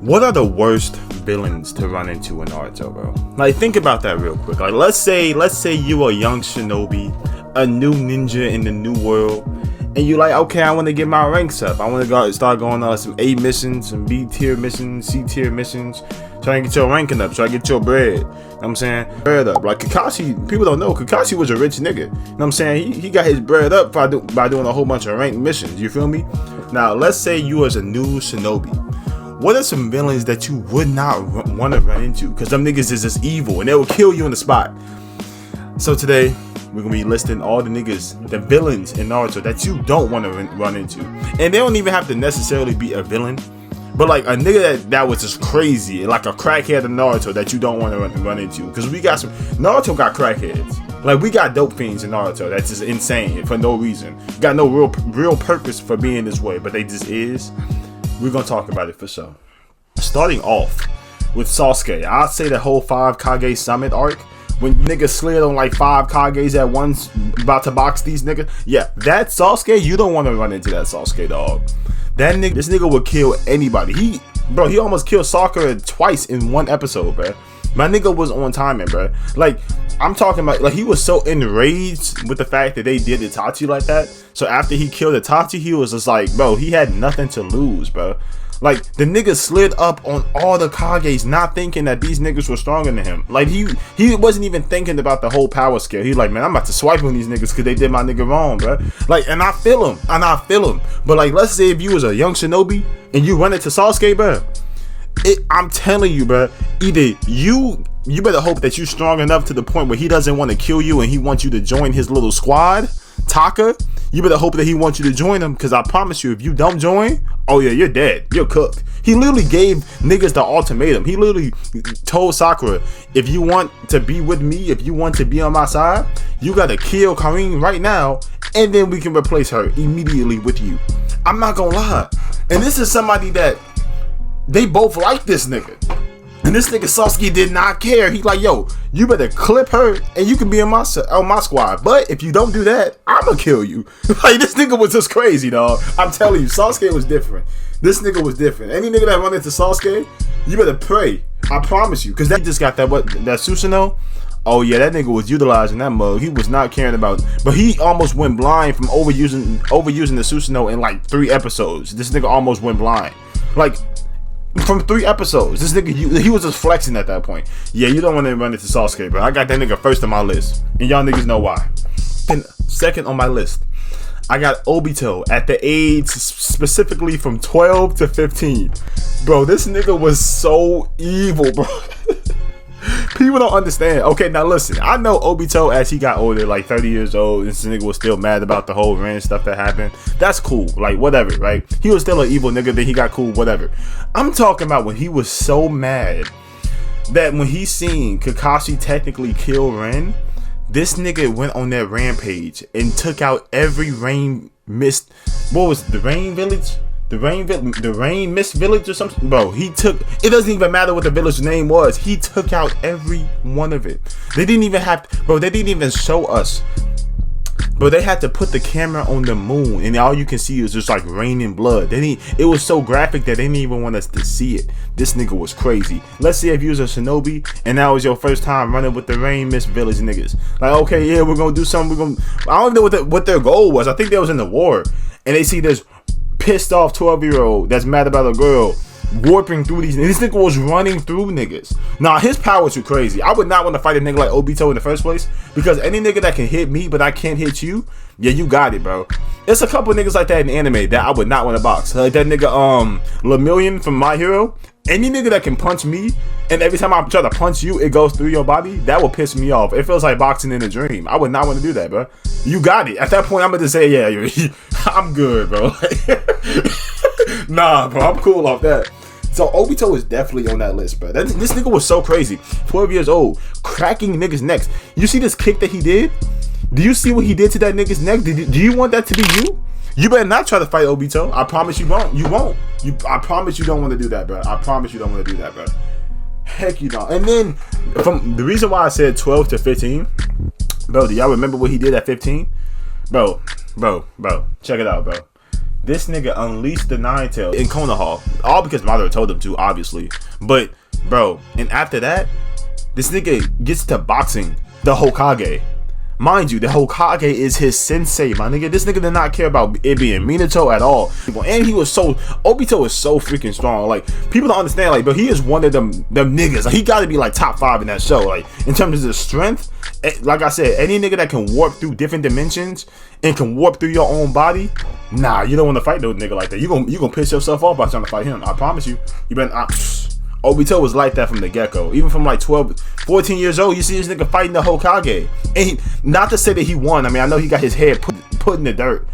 What are the worst villains to run into in Naruto, bro? Like, think about that real quick. Like, let's say you a young shinobi, a new ninja in the new world, and you like, okay, I want to get my ranks up. I want to start going on some A missions, some B tier missions, C tier missions, trying to get your ranking up, try to get your bread. You know what I'm saying? Bread up. Like Kakashi, people don't know, Kakashi was a rich nigga. You know what I'm saying? He got his bread up by doing a whole bunch of ranked missions. You feel me? Now, let's say you as a new shinobi. What are some villains that you would not want to run into? Because them niggas is just evil and they will kill you on the spot. So today, we're going to be listing all the niggas, the villains in Naruto that you don't want to run into. And they don't even have to necessarily be a villain. But like a nigga that was just crazy, like a crackhead in Naruto that you don't want to run into. Because we got Naruto got crackheads. Like we got dope fiends in Naruto that's just insane for no reason. Got no real purpose for being this way, but they just is. We're gonna talk about it for sure. Starting off with Sasuke, I'd say the whole 5 Kage Summit arc, when niggas slid on like 5 Kages at once, about to box these niggas. Yeah, that Sasuke, you don't want to run into that Sasuke, dog. This nigga would kill anybody. He almost killed Sakura twice in one episode, bro. My nigga was on timing, bro. Like, I'm talking about, like, he was so enraged with the fact that they did Itachi like that. So after he killed Itachi, he was just like, bro, he had nothing to lose, bro. Like, the nigga slid up on all the Kages, not thinking that these niggas were stronger than him. Like, he wasn't even thinking about the whole power scale. He's like, man, I'm about to swipe on these niggas because they did my nigga wrong, bro. Like, and I feel him. But, like, let's say if you was a young shinobi and you run into Sasuke, bro. I'm telling you, bro, either you better hope that you're strong enough to the point where he doesn't want to kill you and he wants you to join his little squad, Taka. You better hope that he wants you to join him, because I promise you, if you don't join, oh yeah, you're dead. You're cooked. He literally gave niggas the ultimatum. He literally told Sakura, if you want to be with me, if you want to be on my side, you gotta kill Karin right now, and then we can replace her immediately with you. I'm not gonna lie. And this is somebody that they both like this nigga. And this nigga Sasuke did not care. He's like, yo, you better clip her and you can be on my squad. But if you don't do that, I'ma kill you. Like, this nigga was just crazy, dog. I'm telling you, Sasuke was different. This nigga was different. Any nigga that run into Sasuke, you better pray. I promise you. Because that just got that Susanoo. Oh yeah, that nigga was utilizing that mug. He was not caring about, but he almost went blind from overusing the Susanoo in like 3 episodes. This nigga almost went blind. Like, from 3 episodes, this nigga, he was just flexing at that point. Yeah, you don't want to run into Sasuke, bro. I got that nigga first on my list, and y'all niggas know why. And second on my list, I got Obito at the age specifically from 12 to 15. Bro, this nigga was so evil, bro. People don't understand. Okay, now listen, I know Obito as he got older, like 30 years old, this nigga was still mad about the whole Ren stuff that happened. That's cool, like whatever, right? He was still an evil nigga, then he got cool, whatever. I'm talking about when he was so mad that when he seen Kakashi technically kill Ren, this nigga went on that rampage and took out every Rain Mist. What was it, the Rain Village? The Rain Mist Village or something? Bro, it doesn't even matter what the village name was. He took out every one of it. They didn't even show us. Bro, they had to put the camera on the moon and all you can see is just like raining blood. It was so graphic that they didn't even want us to see it. This nigga was crazy. Let's say if you was a shinobi and that was your first time running with the Rain Mist Village niggas. Like, okay, yeah, we're gonna do something. I don't know what their goal was. I think they was in the war and they see this pissed off 12-year-old that's mad about a girl warping through these. And this nigga was running through niggas. Nah, his powers were crazy. I would not want to fight a nigga like Obito in the first place, because any nigga that can hit me but I can't hit you, yeah, you got it, bro. There's a couple niggas like that in anime that I would not want to box. Like that nigga Lemillion from My Hero. Any nigga that can punch me and every time I try to punch you it goes through your body, that will piss me off. It feels like boxing in a dream. I would not want to do that, bro. You got it. At that point I'm gonna say, yeah, I'm good, bro. Nah, bro, I'm cool off that. So Obito is definitely on that list, bro. This nigga was so crazy. 12 years old, cracking niggas' necks. You see this kick that he did? Do you see what he did to that nigga's neck? Do you want that to be you? You better not try to fight Obito. I promise you won't. You won't. I promise you don't want to do that, bro. I promise you don't want to do that, bro. Heck you don't. And then, from the reason why I said 12 to 15, bro, do y'all remember what he did at 15? Bro, check it out, bro. this nigga unleashed the Nine Tails in Konoha, all because Madara told him to, obviously. But bro, and after that, this nigga gets to boxing the Hokage. Mind you, the Hokage is his sensei, my nigga. This nigga did not care about it being Minato at all. And he was so, Obito is so freaking strong. Like, people don't understand, like, but he is one of them niggas. Like, he gotta be like top 5 in that show. Like, in terms of his strength, like I said, any nigga that can warp through different dimensions and can warp through your own body, nah, you don't want to fight no nigga like that. You gonna piss yourself off by trying to fight him. I promise you. You better Obito was like that from the get-go. Even from like 12, 14 years old, you see this nigga fighting the Hokage. And not to say that he won. I mean, I know he got his head put in the dirt.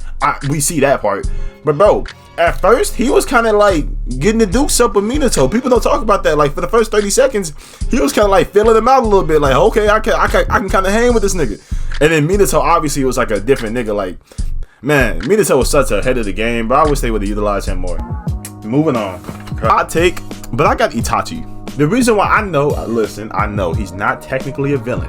We see that part. But bro, at first, he was kind of like getting the dukes up with Minato. People don't talk about that. Like, for the first 30 seconds, he was kind of like feeling him out a little bit. Like, okay, I can kind of hang with this nigga. And then Minato obviously was like a different nigga. Like, man, Minato was such a head of the game, but I wish they would have utilized him more. Moving on. Hot take, but I got Itachi. The reason why I know he's not technically a villain,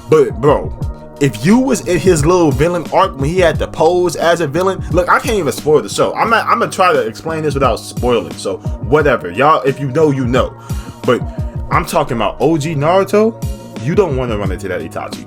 but bro, if you was in his little villain arc when he had to pose as a villain, look, I can't even spoil the show. I'm gonna try to explain this without spoiling, so whatever. Y'all, if you know, you know. But I'm talking about OG Naruto, you don't want to run into that Itachi.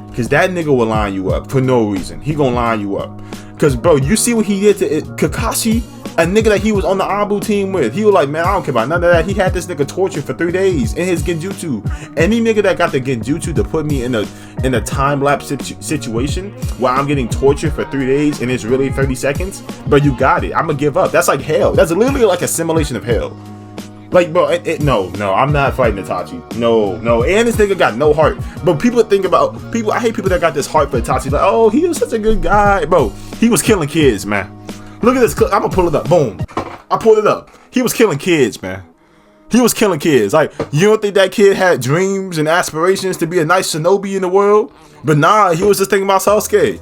Because that nigga will line you up for no reason. He gonna line you up. Because bro, you see what he did to Kakashi? A nigga that he was on the Abu team with. He was like, man, I don't care about none of that. He had this nigga tortured for 3 days in his genjutsu. Any nigga that got the genjutsu to put me in a time-lapse situation where I'm getting tortured for 3 days and it's really 30 seconds, bro, you got it. I'm gonna give up. That's like hell. That's literally like a simulation of hell. Like, bro, no, I'm not fighting Itachi. No, and this nigga got no heart. But people think about, I hate people that got this heart for Itachi. Like, oh, he was such a good guy. Bro, he was killing kids, man. Look at this clip. I'm gonna pull it up. Boom. I pulled it up. He was killing kids, man. He was killing kids. Like, you don't think that kid had dreams and aspirations to be a nice shinobi in the world? But nah, he was just thinking about Sasuke.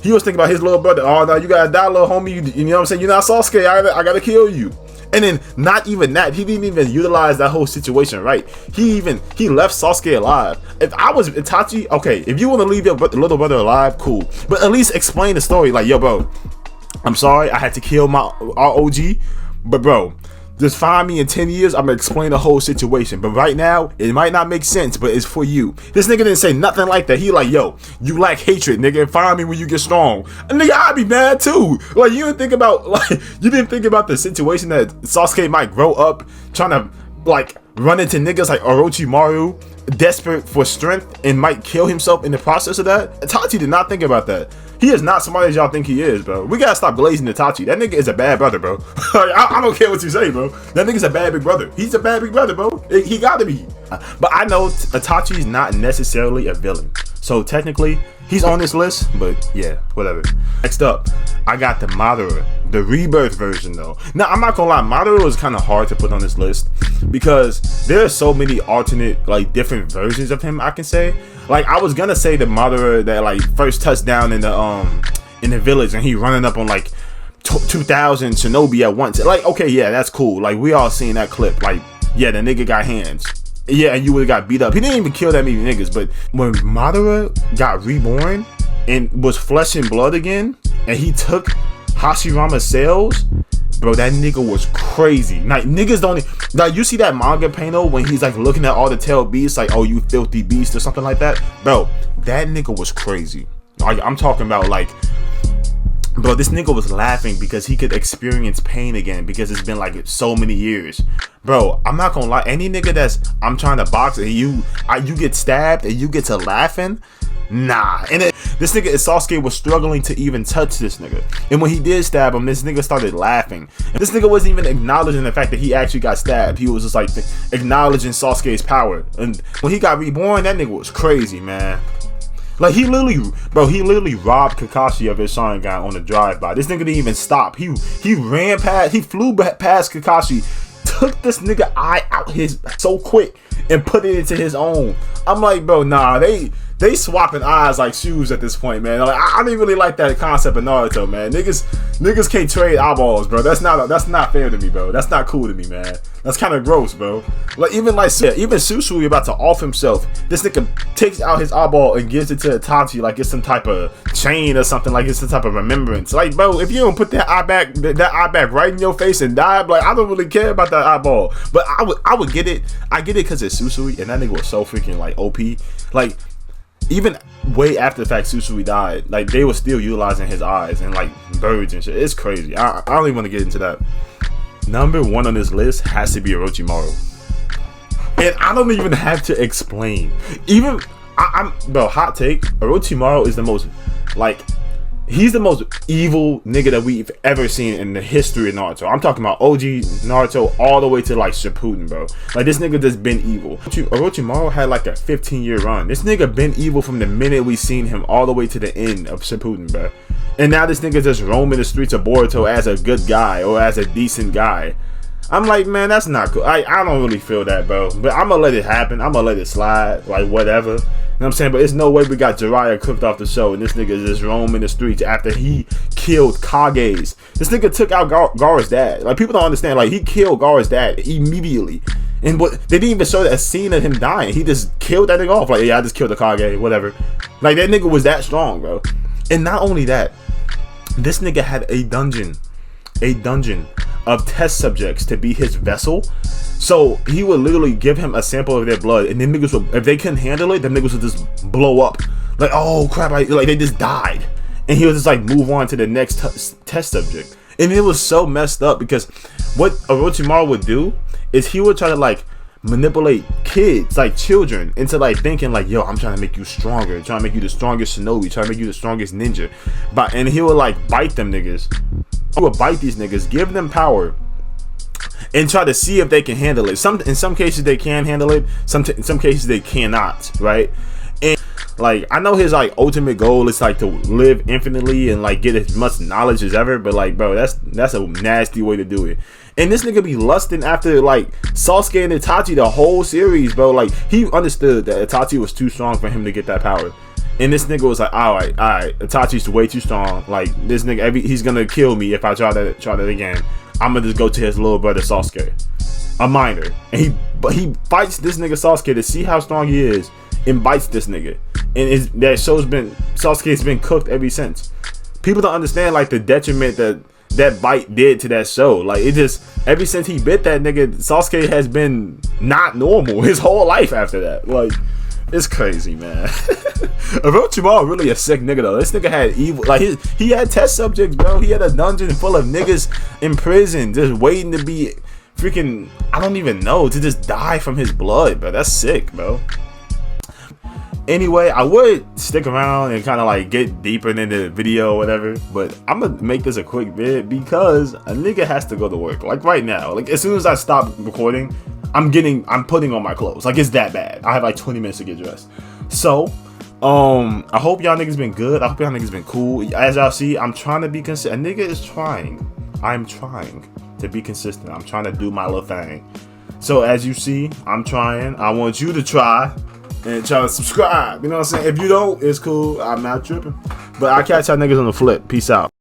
He was thinking about his little brother. Oh, no, you gotta die, little homie. You know what I'm saying? You're not Sasuke. I gotta kill you. And then not even that, he didn't even utilize that whole situation, right? He left Sasuke alive. If I was Itachi, okay, if you want to leave your little brother alive, cool. But at least explain the story. Like, yo, bro, I'm sorry, I had to kill our OG, but bro, just find me in 10 years, I'm gonna explain the whole situation. But right now, it might not make sense, but it's for you. This nigga didn't say nothing like that. He like, yo, you lack hatred, nigga. Find me when you get strong. And nigga, I'd be mad too. Like, you didn't think about the situation that Sasuke might grow up trying to like run into niggas like Orochimaru, desperate for strength, and might kill himself in the process of that. Itachi did not think about that. He is not somebody as y'all think he is, bro. We gotta stop glazing Itachi. That nigga is a bad brother, bro. I don't care what you say, bro. That nigga's a bad big brother. He's a bad big brother, bro. He gotta be. But I know Itachi's not necessarily a villain. So technically, he's on this list, but yeah, whatever. Next up, I got the Madara, the rebirth version though. Now, I'm not gonna lie, Madara was kind of hard to put on this list because there are so many alternate, like, different versions of him, I can say. Like, I was gonna say the Madara that, like, first touchdown in the village and he running up on, like, 2,000 shinobi at once. Like, okay, yeah, that's cool. Like, we all seen that clip. Like, yeah, the nigga got hands. Yeah, and you would've got beat up. He didn't even kill that many niggas, but when Madara got reborn and was flesh and blood again, and he took Hashirama's cells, bro, that nigga was crazy. Like, niggas don't, like, you see that manga panel when he's like looking at all the tail beasts, like, oh, you filthy beast or something like that, bro, that nigga was crazy. Like, I'm talking about, like, bro, this nigga was laughing because he could experience pain again because it's been like so many years. Bro, I'm not gonna lie, any nigga I'm trying to box and you get stabbed and you get to laughing, nah. And this nigga Sasuke was struggling to even touch this nigga, and when he did stab him, this nigga started laughing. And this nigga wasn't even acknowledging the fact that he actually got stabbed. He was just like acknowledging Sasuke's power. And when he got reborn, that nigga was crazy, man. Like, he literally robbed Kakashi of his Sharingan on the drive-by. This nigga didn't even stop. He flew past Kakashi, took this nigga eye out his so quick and put it into his own. I'm like, bro, nah, they they swapping eyes like shoes at this point, man. Like I don't really like that concept of Naruto, man. Niggas can't trade eyeballs, bro. That's not fair to me, bro. That's not cool to me, man. That's kind of gross, bro. Like even Susui about to off himself. This nigga takes out his eyeball and gives it to Itachi like it's some type of chain or something, like it's some type of remembrance. Like, bro, if you don't put that eye back right in your face and die, like I don't really care about that eyeball. But I would get it. I get it because it's Susui, and that nigga was so freaking like OP. Like even way after the fact Susui died, like they were still utilizing his eyes and like birds and shit. It's crazy. I don't even want to get into that. Number 1 on this list has to be Orochimaru, and I don't even have to explain. Even bro, hot take. Orochimaru is the most he's the most evil nigga that we've ever seen in the history of Naruto. I'm talking about OG Naruto all the way to like Shippuden, bro. Like this nigga just been evil. Orochimaru had like a 15-year run. This nigga been evil from the minute we seen him all the way to the end of Shippuden, bro. And now this nigga just roaming the streets of Boruto as a good guy or as a decent guy. I'm like, man, that's not cool. I don't really feel that, bro. But I'm gonna let it happen. I'm gonna let it slide, like whatever. You know what I'm saying? But there's no way we got Jiraiya cooked off the show and this nigga is just roaming the streets after he killed Kage's. This nigga took out Gaara's dad. Like people don't understand. Like he killed Gaara's dad immediately. And what they didn't even show that a scene of him dying. He just killed that nigga off. Like, yeah, I just killed the Kage, whatever. Like that nigga was that strong, bro. And not only that, this nigga had a dungeon of test subjects to be his vessel. So he would literally give him a sample of their blood, and then niggas would, if they couldn't handle it, then niggas would just blow up. Like, oh crap, like they just died. And he would just like move on to the next test subject. And it was so messed up because what Orochimaru would do is he would try to like manipulate kids, like children, into like thinking like, yo, I'm trying to make you stronger, trying to make you the strongest shinobi, trying to make you the strongest ninja. And he would like bite them niggas. He would bite these niggas, give them power, and try to see if they can handle it. In some cases they can handle it, in some cases they cannot, right? And like I know his like ultimate goal is like to live infinitely and like get as much knowledge as ever, but like, bro, that's a nasty way to do it. And this nigga be lusting after like Sasuke and Itachi the whole series, bro. Like he understood that Itachi was too strong for him to get that power. And this nigga was like, all right, Itachi's way too strong. Like this nigga, he's gonna kill me if I try that again. I'm gonna just go to his little brother Sasuke, a minor, and he fights this nigga Sasuke to see how strong he is, and bites this nigga. And Sasuke's been cooked ever since. People don't understand like the detriment that bite did to that show. Like it just, ever since he bit that nigga, Sasuke has been not normal his whole life after that. Like it's crazy, man. Orochimaru really a sick nigga though. This nigga had evil, like he had test subjects, bro. He had a dungeon full of niggas in prison just waiting to be freaking, I don't even know, to just die from his blood, bro. That's sick, bro. Anyway, I would stick around and kind of like get deeper into the video or whatever, but I'm gonna make this a quick vid because a nigga has to go to work. Like right now, like as soon as I stop recording, I'm putting on my clothes. Like it's that bad. I have like 20 minutes to get dressed. So I hope y'all niggas been good. I hope y'all niggas been cool. As y'all see, I'm trying to be consistent. A nigga is trying. I'm trying to be consistent. I'm trying to do my little thing. So as you see, I'm trying. I want you to try and try to subscribe. You know what I'm saying? If you don't, it's cool. I'm not tripping. But I'll catch y'all niggas on the flip. Peace out.